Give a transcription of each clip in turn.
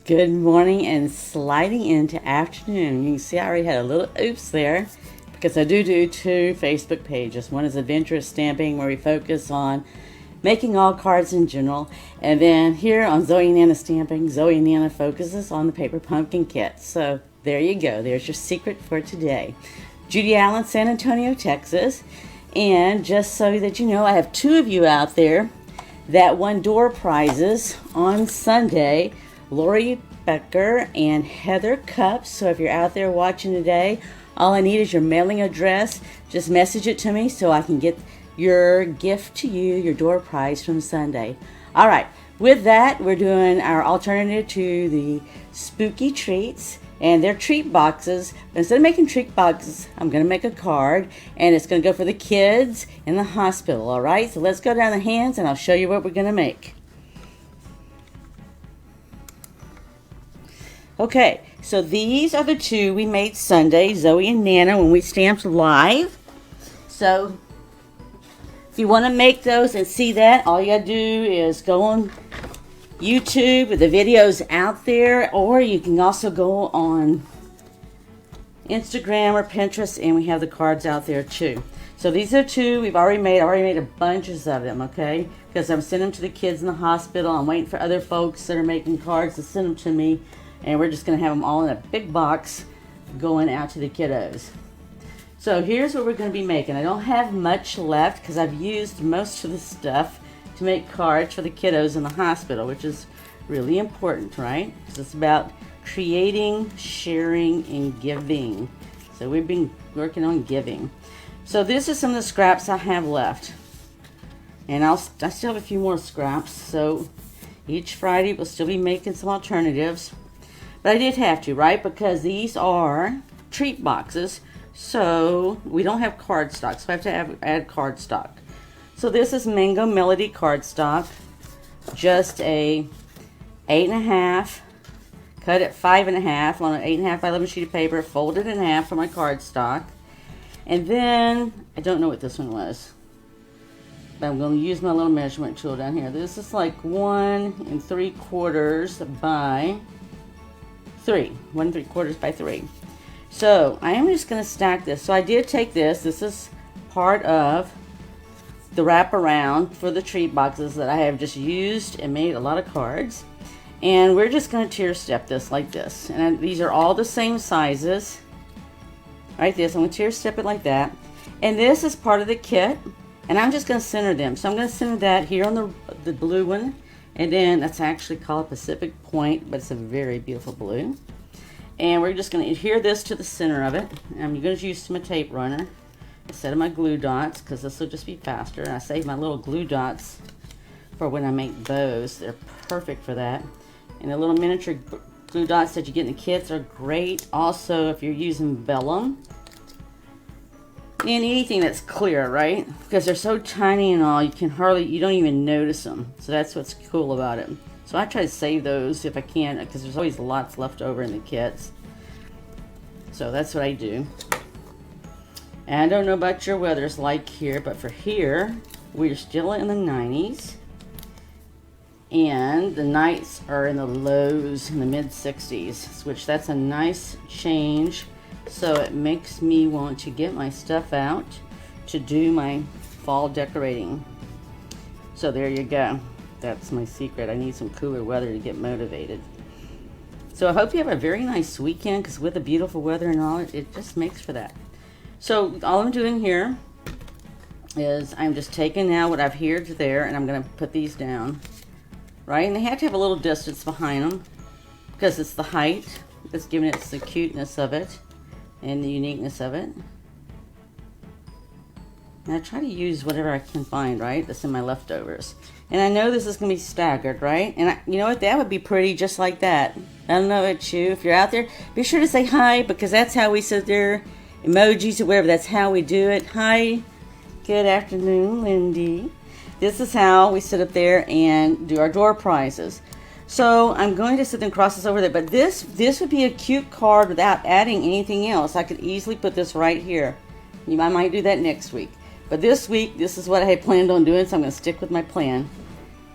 Good morning and sliding into afternoon. You can see I already had a little oops there because I do two Facebook pages. One is Adventurous Stamping, where we focus on making all cards in general. And then here on Zoe and Nana Stamping, Zoe and Nana focuses on the paper pumpkin kit. So there you go. There's your secret for today. Judy, Allan, San Antonio, Texas. And just so that you know, I have two of you out there that won door prizes on Sunday. Lori Becker and Heather Cups. So if you're out there watching today, all I need is your mailing address. Just message it to me so I can get your gift to you, your door prize from Sunday. All right, with that, we're doing our alternative to the spooky treats, and they're treat boxes. But instead of making treat boxes, I'm going to make a card, and it's going to go for the kids in the hospital. All right, so let's go down the hands, and I'll show you what we're going to make. Okay, so these are the two we made Sunday, Zoe and Nana, when we stamped live. So if you want to make those and see that, all you got to do is go on YouTube with the videos out there, or you can also go on Instagram or Pinterest, and we have the cards out there too. So these are two we've already made. I already made a bunches of them, okay? Because I'm sending them to the kids in the hospital. I'm waiting for other folks that are making cards to send them to me. And we're just going to have them all in a big box going out to the kiddos. So here's what we're going to be making. I don't have much left because I've used most of the stuff to make cards for the kiddos in the hospital, which is really important, right? Because it's about creating, sharing, and giving. So we've been working on giving. So this is some of the scraps I have left. And I still have a few more scraps. So each Friday we'll still be making some alternatives. But I did have to, right? Because these are treat boxes, so we don't have cardstock, so I have to add cardstock. So this is Mango Melody cardstock, just a 8.5, cut at 5.5 on an 8.5 by 11 sheet of paper, folded in half for my cardstock. And then, I don't know what this one was, but I'm going to use my little measurement tool down here. This is like 1 3/4 by 3, 1 3/4 by 3. So I am just going to stack this. So I did take this. This is part of the wraparound for the treat boxes that I have just used and made a lot of cards. And we're just going to tier step this like this. And these are all the same sizes. Like this. I'm going to tier step it like that. And this is part of the kit. And I'm just going to center them. So I'm going to center that here on the blue one. And then that's actually called Pacific Point, but it's a very beautiful blue. And we're just going to adhere this to the center of it. And I'm going to use my tape runner instead of my glue dots, because this will just be faster. And I save my little glue dots for when I make bows. They're perfect for that. And the little miniature glue dots that you get in the kits are great. Also, if you're using vellum, and anything that's clear, right? Because they're so tiny and all, you don't even notice them. So that's what's cool about it. So I try to save those if I can, because there's always lots left over in the kits. So that's what I do. And I don't know about your weather's like here, but for here, we're still in the 90s. And the nights are in the lows, in the mid 60s, which that's a nice change. So it makes me want to get my stuff out to do my fall decorating. So there you go. That's my secret. I need some cooler weather to get motivated. So I hope you have a very nice weekend, because with the beautiful weather and all, it just makes for that. So all I'm doing here is I'm just taking now what I've adhered to there, and I'm going to put these down. Right? And they have to have a little distance behind them, because it's the height that's giving it the cuteness of it and the uniqueness of it. And I try to use whatever I can find, right? That's in my leftovers. And I know this is going to be staggered, right? And you know what? That would be pretty just like that. I don't know about you. If you're out there, be sure to say hi, because that's how we sit there. Emojis or whatever, that's how we do it. Hi. Good afternoon, Lindy. This is how we sit up there and do our door prizes. So I'm going to sit and cross this over there, but this would be a cute card without adding anything else. I could easily put this right here. I might do that next week. But this week, this is what I had planned on doing, so I'm going to stick with my plan,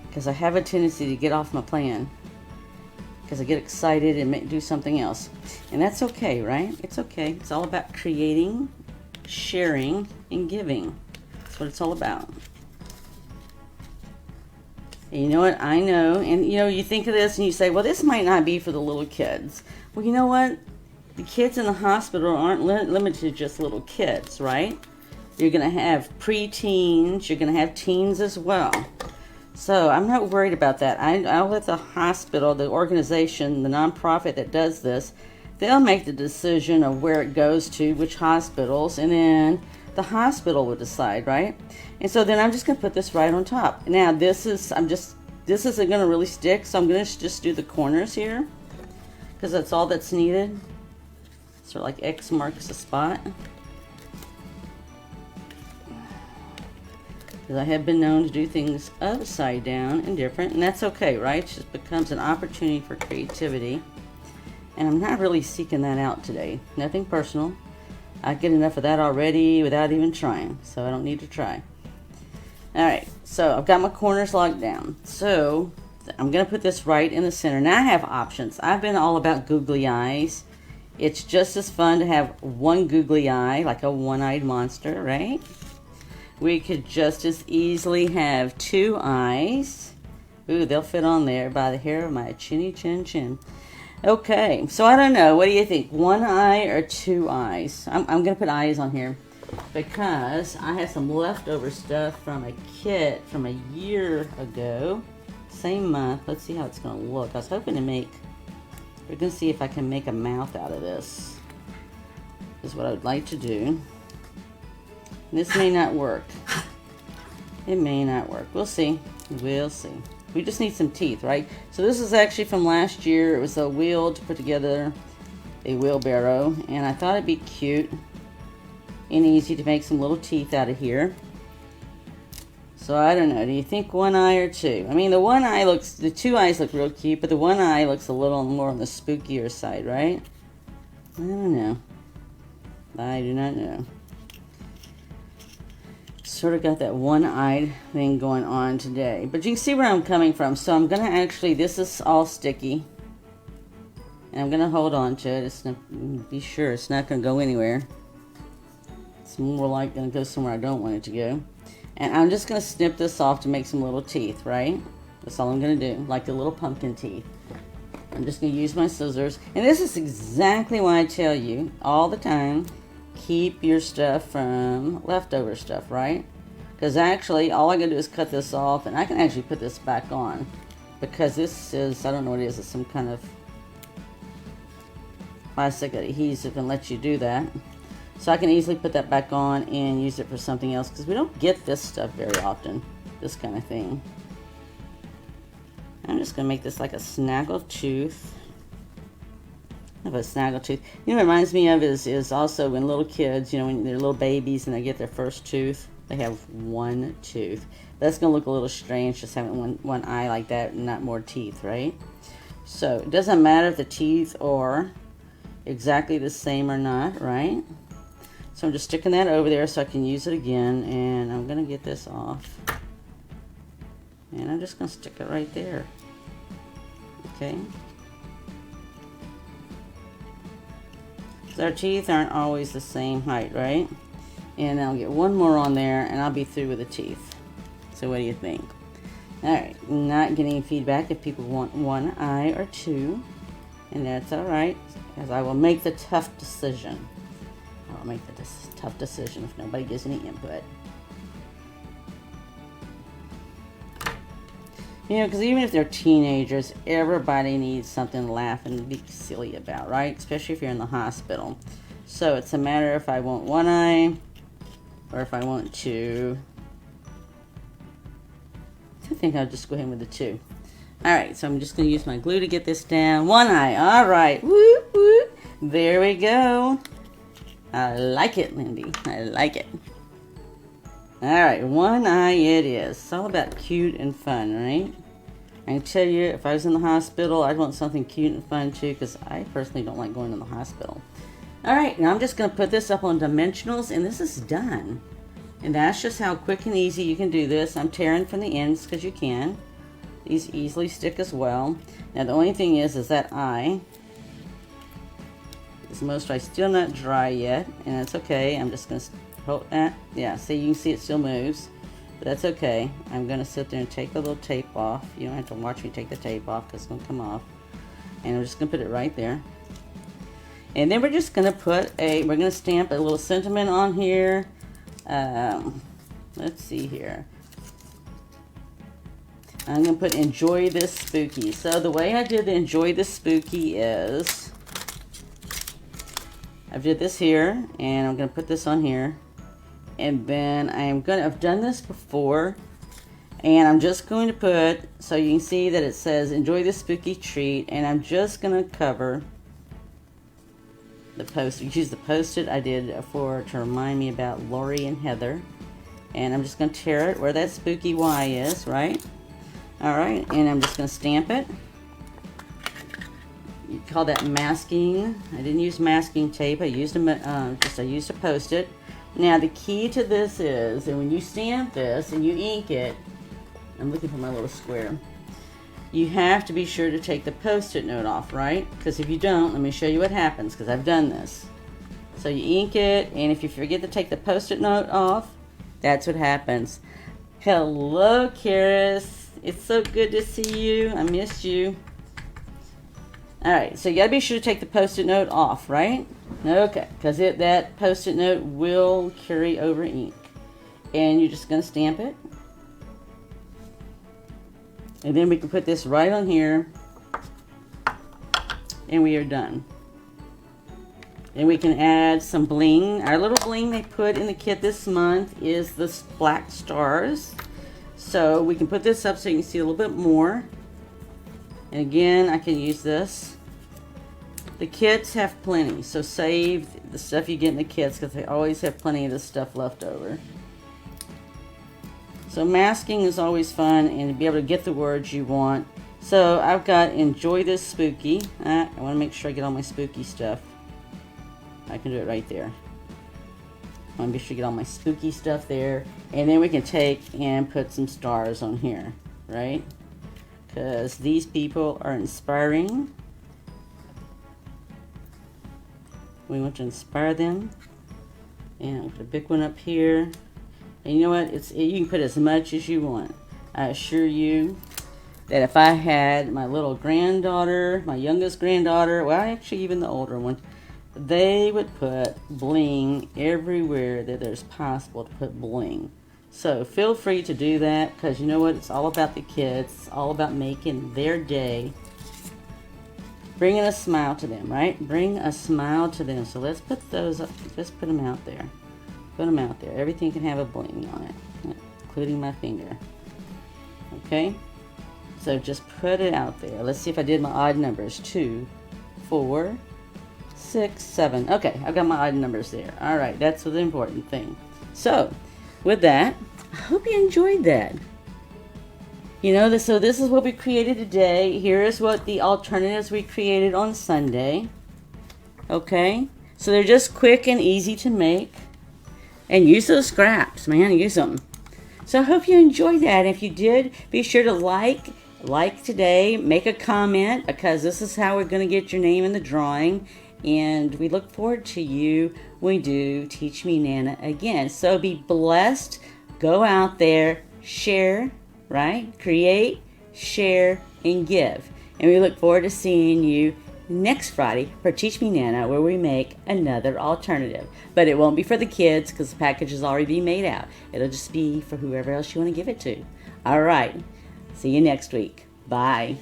because I have a tendency to get off my plan. because I get excited and do something else. And that's okay, right? It's okay. It's all about creating, sharing, and giving. That's what it's all about. And you know what? I know, and you know, you think of this and you say, well, this might not be for the little kids. Well, you know what? The kids in the hospital aren't limited to just little kids, right? You're going to have preteens. You're going to have teens as well. So I'm not worried about that. I'll let the hospital, the organization, the nonprofit that does this, they'll make the decision of where it goes to, which hospitals, and then the hospital will decide, right? And so then I'm just going to put this right on top. Now this isn't going to really stick, so I'm going to just do the corners here because that's all that's needed. So like X marks the spot. Because I have been known to do things upside down and different, and that's okay, right? It just becomes an opportunity for creativity. And I'm not really seeking that out today. Nothing personal. I get enough of that already without even trying, so I don't need to try. Alright, so I've got my corners locked down. So I'm going to put this right in the center. Now I have options. I've been all about googly eyes. It's just as fun to have one googly eye, like a one-eyed monster, right? We could just as easily have two eyes. Ooh, they'll fit on there by the hair of my chinny chin chin. Okay, so I don't know. What do you think? One eye or two eyes? I'm going to put eyes on here because I have some leftover stuff from a kit from a year ago. Same month. Let's see how it's going to look. I was hoping to make... We're going to see if I can make a mouth out of this. This is what I would like to do. This may not work. It may not work. We'll see. We'll see. We just need some teeth, right? So this is actually from last year. It was a wheel to put together a wheelbarrow. And I thought it'd be cute and easy to make some little teeth out of here. So I don't know. Do you think one eye or two? I mean, the two eyes look real cute, but the one eye looks a little more on the spookier side, right? I don't know. I do not know. Sort of got that one-eyed thing going on today, but you can see where I'm coming from. So I'm gonna actually, this is all sticky, and I'm gonna hold on to it. It's not, be sure it's not gonna go anywhere. It's more like gonna go somewhere I don't want it to go. And I'm just gonna snip this off to make some little teeth, right? That's all I'm gonna do, like the little pumpkin teeth. I'm just gonna use my scissors, and this is exactly why I tell you all the time, keep your stuff from leftover stuff, right? Because actually, all I gotta do is cut this off, and I can actually put this back on. Because this is, I don't know what it is, it's some kind of plastic adhesive and lets you do that. So I can easily put that back on and use it for something else, because we don't get this stuff very often, this kind of thing. I'm just gonna make this like a snaggle tooth. Of a snaggle tooth. You know what it reminds me of is also when little kids, you know, when they're little babies and they get their first tooth, they have one tooth. That's going to look a little strange just having one eye like that and not more teeth, right? So it doesn't matter if the teeth are exactly the same or not, right? So I'm just sticking that over there so I can use it again, and I'm going to get this off. And I'm just going to stick it right there. Okay. Our teeth aren't always the same height, right? And I'll get one more on there and I'll be through with the teeth. So what do you think? Alright, not getting feedback if people want one eye or two. And that's alright, because I will make the tough decision. I will make the tough decision if nobody gives any input. You know, because even if they're teenagers, everybody needs something to laugh and be silly about, right? Especially if you're in the hospital. So it's a matter if I want one eye or if I want two. I think I'll just go ahead with the two. Alright, so I'm just going to use my glue to get this down. One eye, alright. Whoop, whoop. There we go. I like it, Lindy. I like it. Alright, one eye it is. It's all about cute and fun, right? I can tell you, if I was in the hospital, I'd want something cute and fun too, because I personally don't like going to the hospital. Alright, now I'm just going to put this up on dimensionals, and this is done. And that's just how quick and easy you can do this. I'm tearing from the ends, because you can. These easily stick as well. Now the only thing is that eye is most still not dry yet, and that's okay. I'm just gonna hold that. Yeah, see, you can see it still moves, but that's okay. I'm gonna sit there and take the little tape off. You don't have to watch me take the tape off because it's gonna come off. And I'm just gonna put it right there. And then we're just gonna we're gonna stamp a little sentiment on here. Let's see here. I'm gonna put enjoy this spooky. So the way I did the enjoy this spooky is I did this here, and I'm gonna put this on here, and then I've done this before, and I'm just going to put, so you can see that it says enjoy this spooky treat, and I'm just gonna cover the post-it. Use the post-it I did to remind me about Lori and Heather, and I'm just gonna tear it where that spooky Y is, right? All right, and I'm just gonna stamp it. You call that masking. I didn't use masking tape. I used a post-it. Now the key to this is, and when you stamp this and you ink it, I'm looking for my little square. You have to be sure to take the post-it note off, right? Because if you don't, let me show you what happens, because I've done this. So you ink it, and if you forget to take the post-it note off, that's what happens. Hello, Karis. It's so good to see you. I missed you. Alright, so you gotta be sure to take the post-it note off, right? Okay, because that post-it note will carry over ink. And you're just gonna stamp it. And then we can put this right on here. And we are done. And we can add some bling. Our little bling they put in the kit this month is the black stars. So we can put this up so you can see a little bit more. And again, I can use this. The kits have plenty, so save the stuff you get in the kits because they always have plenty of this stuff left over. So masking is always fun, and to be able to get the words you want. So I've got enjoy this spooky. I want to make sure I get all my spooky stuff. I can do it right there. I want to be sure to get all my spooky stuff there. And then we can take and put some stars on here, right? Because these people are inspiring. We want to inspire them. And I'll put a big one up here. And you know what? You can put as much as you want. I assure you that if I had my little granddaughter, my youngest granddaughter, well, actually even the older one, they would put bling everywhere that there's possible to put bling. So feel free to do that, because you know what? It's all about the kids. It's all about making their day. Bringing a smile to them, right? Bring a smile to them. So let's put those up. Let's put them out there. Put them out there. Everything can have a bling on it, including my finger. Okay? So just put it out there. Let's see if I did my odd numbers. 2, 4, 6, 7. Okay, I've got my odd numbers there. All right, that's the important thing. So, with that, I hope you enjoyed that. You know, so this is what we created today. Here is what the alternatives we created on Sunday. Okay? So they're just quick and easy to make. And use those scraps, man. Use them. So I hope you enjoyed that. If you did, be sure to like today. Make a comment, because this is how we're going to get your name in the drawing. And we look forward to you when we do Teach Me Nana again. So be blessed. Go out there. Share. Right? Create, share, and give. And we look forward to seeing you next Friday for Teach Me Nana, where we make another alternative. But it won't be for the kids, because the package is already being made out. It'll just be for whoever else you want to give it to. All right. See you next week. Bye.